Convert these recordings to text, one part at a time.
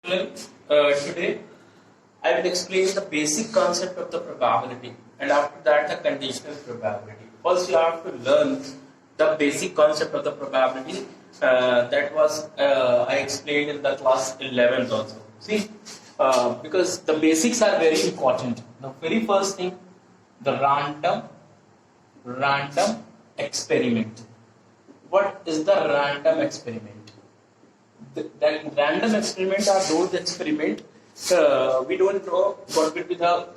Today I will explain the basic concept of the probability and after that the conditional probability. First you have to learn the basic concept of the probability that was I explained in the class 11th also. See, because the basics are very important. The very first thing, the random experiment. What is the random experiment? The random experiment are those experiment we don't know what will be the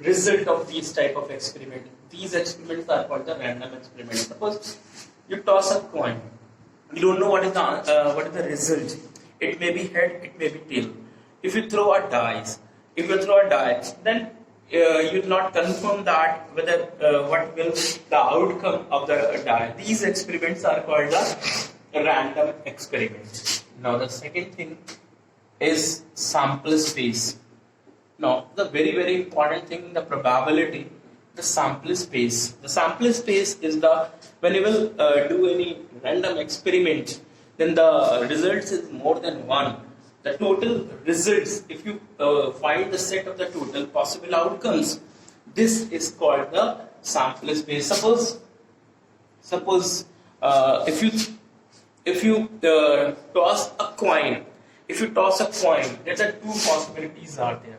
result of these type of experiment. These experiments are called the random experiment. Suppose you toss a coin, you don't know what is the result. It may be head, it may be tail. If you throw a dice, then you will not confirm that whether what will the outcome of the die. These experiments are called the random experiment. Now the second thing is sample space. Now the very important thing in the probability, the sample space. The sample space is the when you will do any random experiment, then the results is more than one. The total results, if you find the set of the total possible outcomes, this is called the sample space. Suppose if you toss a coin, there's a two possibilities are there,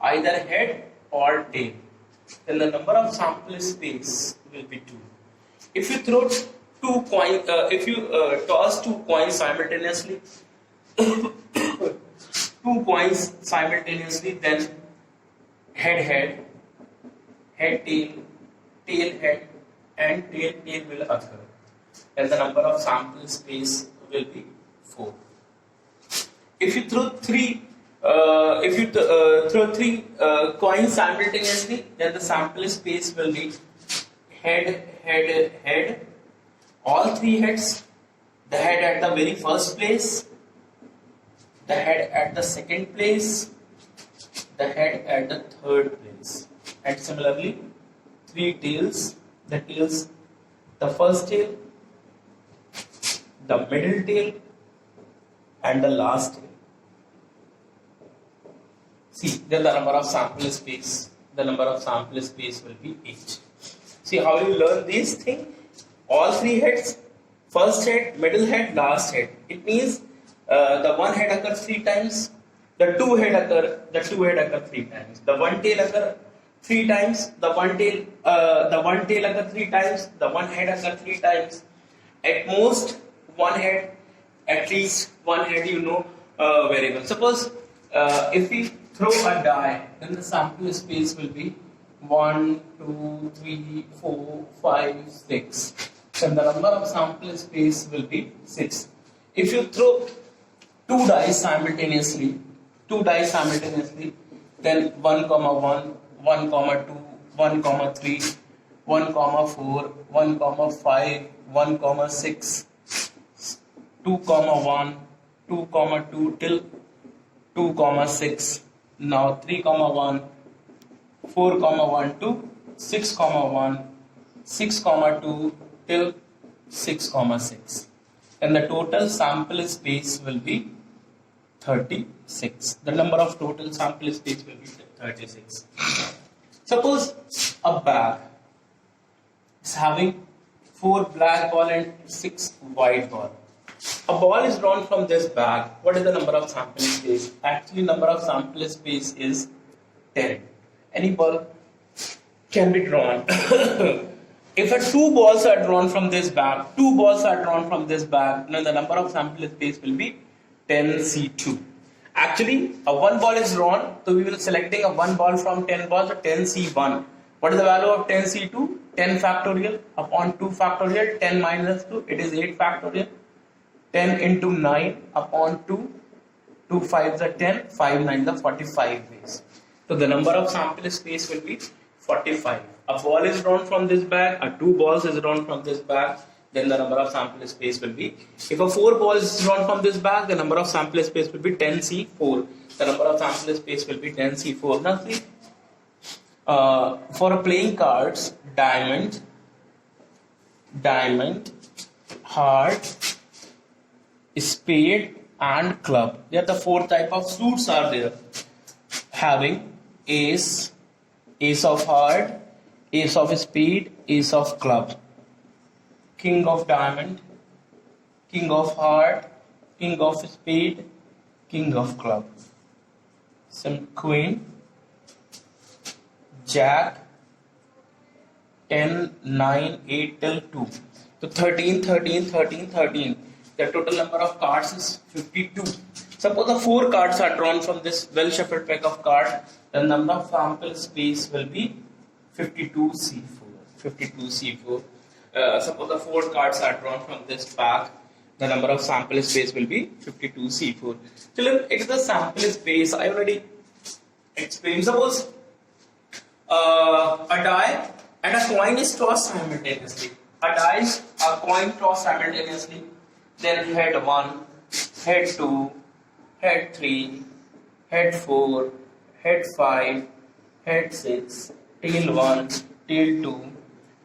either head or tail. Then the number of sample space will be 2. If you throw toss two coins simultaneously, then head tail, head, and tail will occur. And the number of sample space will be 4. If you throw three coins simultaneously, then the sample space will be head, all three heads, the head at the very first place, the head at the second place, the head at the third place, and similarly 3 tails, the first tail, the middle tail, and the last tail. See, then the number of sample space will be 8. See how you learn these things? All 3 heads, first head, middle head, last head. It means the one head occurs 3 times, the two head occur 3 times, the one tail occur 3 times, the one tail occur 3 times, the one head occur 3 times. At most one head, at least one head very well. Suppose if we throw a die, then the sample space will be 1, 2, 3, 4, 5, 6. Then the number of sample space will be 6. If you throw 2 dice simultaneously, then 1, 1, 1, 2, 1, 3, 1, 4, 1, 5, 1, 6, 2, 1, 2, 2 till 2, 6. Now 3, 1, 4, 1, 2, 6, 1, 6, 2 till 6, 6. And the total sample space will be 36. The number of total sample space will be 36. Suppose a bag is having 4 black ball and 6 white ball. A ball is drawn from this bag. What is the number of sample space? Actually, number of sample space is 10. Any ball can be drawn. If 2 balls are drawn from this bag, then the number of sample space will be 10C2. Actually, a 1 ball is drawn, so we will selecting a 1 ball from 10 balls, so 10C1. What is the value of 10C2? 10 factorial upon 2 factorial, 10 minus 2, it is 8 factorial. 10 into 9 upon 2, 2 5s are 10, 5 9s are 45 ways. So the number of sample space will be 45. A ball is drawn from this bag, 2 balls is drawn from this bag, then the number of sample space will be, if a 4 balls is drawn from this bag, the number of sample space will be 10C4. The number of sample space will be 10C4. Now see, for playing cards, diamond, heart, spade and club. There the four type of suits are there, having ace, ace of heart, ace of spade, ace of club, king of diamond, king of heart, king of spade, king of club, some queen, jack, 10, 9, 8 till 2. So 13, 13, 13, 13. The total number of cards is 52. Suppose the 4 cards are drawn from this well shuffled pack of cards, the number of sample space will be 52C4. 52C4. Suppose the 4 cards are drawn from this pack, the number of sample space will be 52C4. Children, it is the sample space. I already explained. Suppose a die and a coin is tossed simultaneously. A coin tossed simultaneously. Then head 1, head 2, head 3, head 4, head 5, head 6, tail 1, tail 2,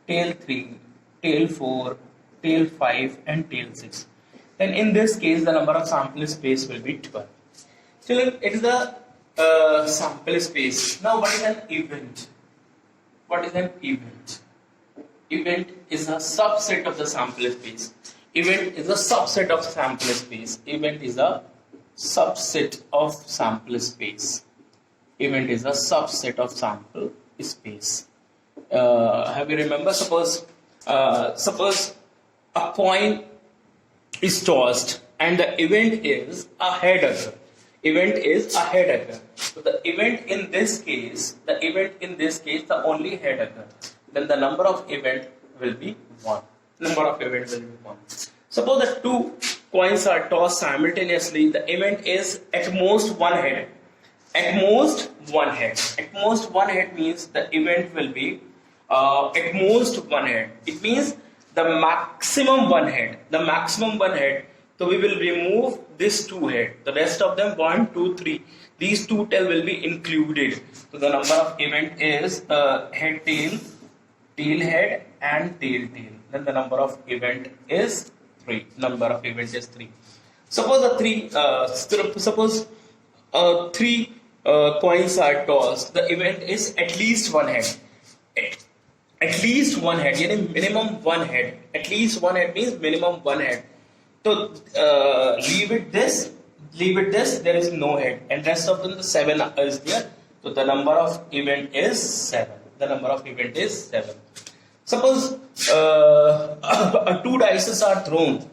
tail 3, tail 4, tail 5 and tail 6. Then in this case the number of sample space will be 12. Children, it is the sample space. Now what is an event? What is an event? Event is a subset of the sample space. Event is a subset of sample space. Event is a subset of sample space. Event is a subset of sample space. Have you remember? Suppose a coin is tossed and the event is a head occur. Event is a head occur. So the event in this case, the only head occur. Then the number of event will be 1. Number of event will be 1. Suppose the 2 coins are tossed simultaneously, the event is at most 1 head. At most 1 head. At most 1 head means the event will be at most 1 head. It means the maximum 1 head. The maximum 1 head. So we will remove this 2 head. The rest of them 1, 2, 3. These 2 tail will be included. So the number of event is head tail, tail head and tail tail. Then the number of event is 3. Number of event is 3. Suppose three coins are tossed. The event is at least 1 head. At least 1 head. Yani minimum 1 head. At least 1 head means minimum 1 head. So leave it this, there is no head, and rest of them the 7 is there. So the number of event is 7. The number of event is 7. Suppose 2 dice are thrown.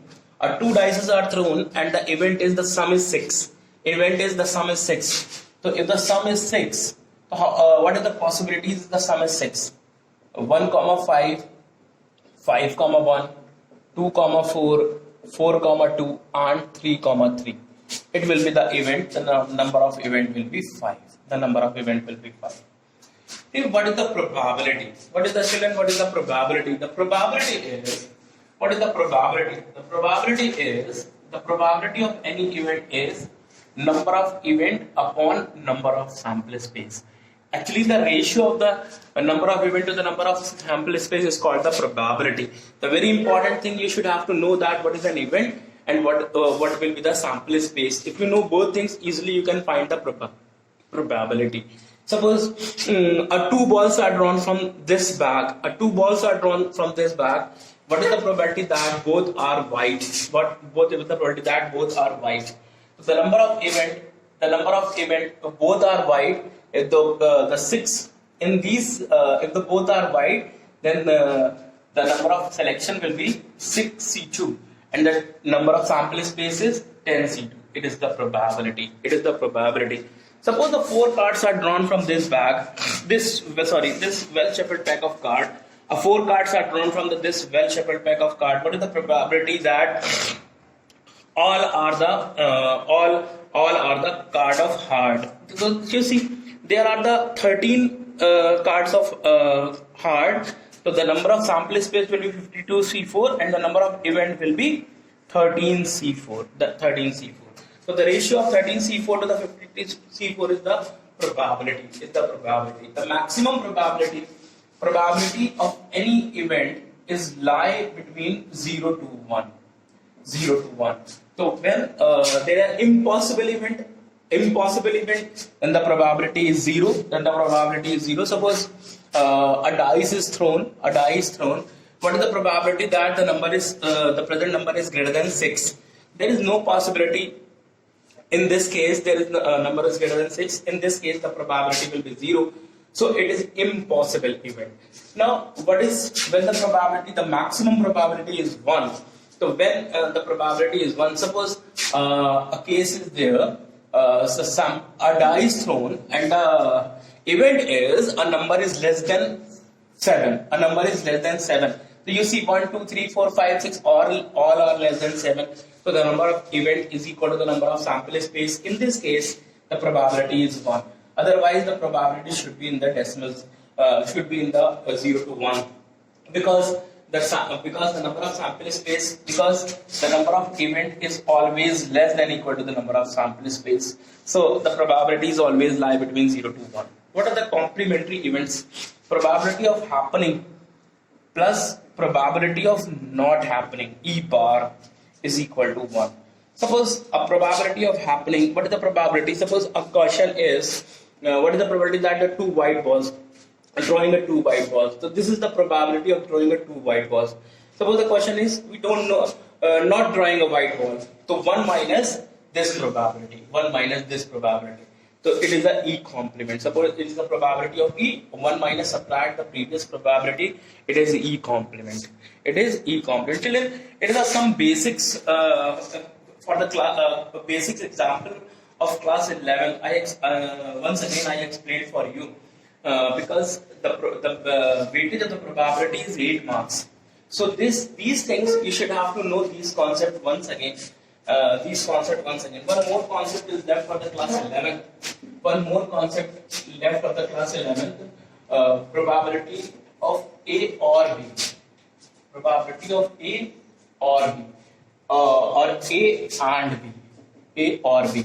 2 dice are thrown, and the event is the sum is 6. Event is the sum is 6. So if the sum is 6, what are the possibilities? The sum is 6. 1, 5, 5, 1, 2, 4. 4, 2 and 3, 3. It will be the event. The number of event will be 5. The number of event will be 5. See, what is the probability? What is the children? What is the probability? The probability is, what is the probability? The probability of any event is number of event upon number of sample space. Actually, the ratio of the number of event to the number of sample space is called the probability. The very important thing you should have to know that what is an event and what will be the sample space. If you know both things, easily you can find the probability. Suppose 2 balls are drawn from this bag. 2 balls are drawn from this bag. What is the probability that both are white? What is the probability that both are white? So the number of event both are white. If the 6 in these, if the both are white, then the number of selection will be 6C2, and the number of sample space is 10C2. It is the probability. It is the probability. Suppose the 4 cards are drawn from this bag. This well shuffled pack of cards. 4 cards are drawn from this well shuffled pack of cards. What is the probability that all are the card of heart? So you see, there are the 13 cards of heart. So the number of sample space will be 52C4 and the number of event will be 13C4. So the ratio of 13C4 to the 52C4 is the probability. The maximum probability of any event is lie between 0 to 1. 0 to 1. So when there are impossible event, then the probability is 0. Then the probability is 0. Suppose a dice is thrown. What is the probability that the present number is greater than 6? There is no possibility. In this case, there is number is greater than 6. In this case, the probability will be 0. So it is impossible event. Now, what is when the probability, the maximum probability is 1? So when the probability is 1, suppose a case is there, so a die is thrown and the event is a number is less than 7. A number is less than 7. So you see 1, 2, 3, 4, 5, 6, all are less than 7. So the number of event is equal to the number of sample space. In this case, the probability is 1. Otherwise, the probability should be in the decimals, should be in the 0 to 1. Because the number of sample space, because the number of event is always less than equal to the number of sample space. So the probabilities always lie between 0 to 1. What are the complementary events? Probability of happening plus probability of not happening, E bar, is equal to 1. Suppose a probability of happening, what is the probability? Suppose a question is, what is the probability that the two white balls, drawing a two white balls. So this is the probability of drawing a two white balls. Suppose the question is, we don't know, not drawing a white ball. So 1 minus this probability, 1 minus this probability. So it is the E complement. Suppose it is the probability of E, 1 minus subtract the previous probability, it is E complement. It is E complement. Children, it is some basics for the basics example of class 11. Once again I explained for you because the weightage of the probability is 8 marks. So these things you should have to know these concepts once again. One more concept is left for the class 11. One more concept left for the class 11. Probability of A or B. Probability of A or B. Or A and B. A or B.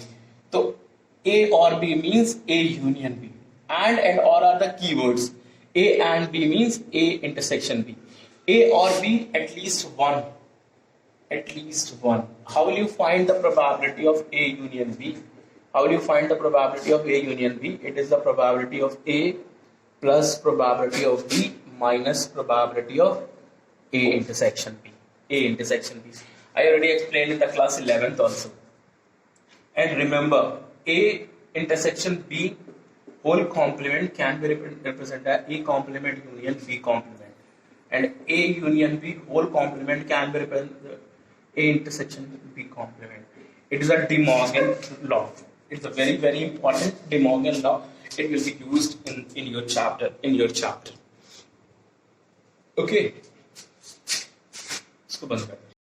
So A or B means A union B. And or are the keywords. A and B means A intersection B. A or B, at least one. At least one. How will you find the probability of A union B? How will you find the probability of A union B? It is the probability of A plus probability of B minus probability of A intersection B. A intersection B. I already explained in the class 11th also. And remember, A intersection B whole complement can be represented as A complement union B complement. And A union B whole complement can be represented A intersection B complement. It is a De Morgan law. It's a very, very important De Morgan law. It will be used in your chapter. Okay. इसको बंद कर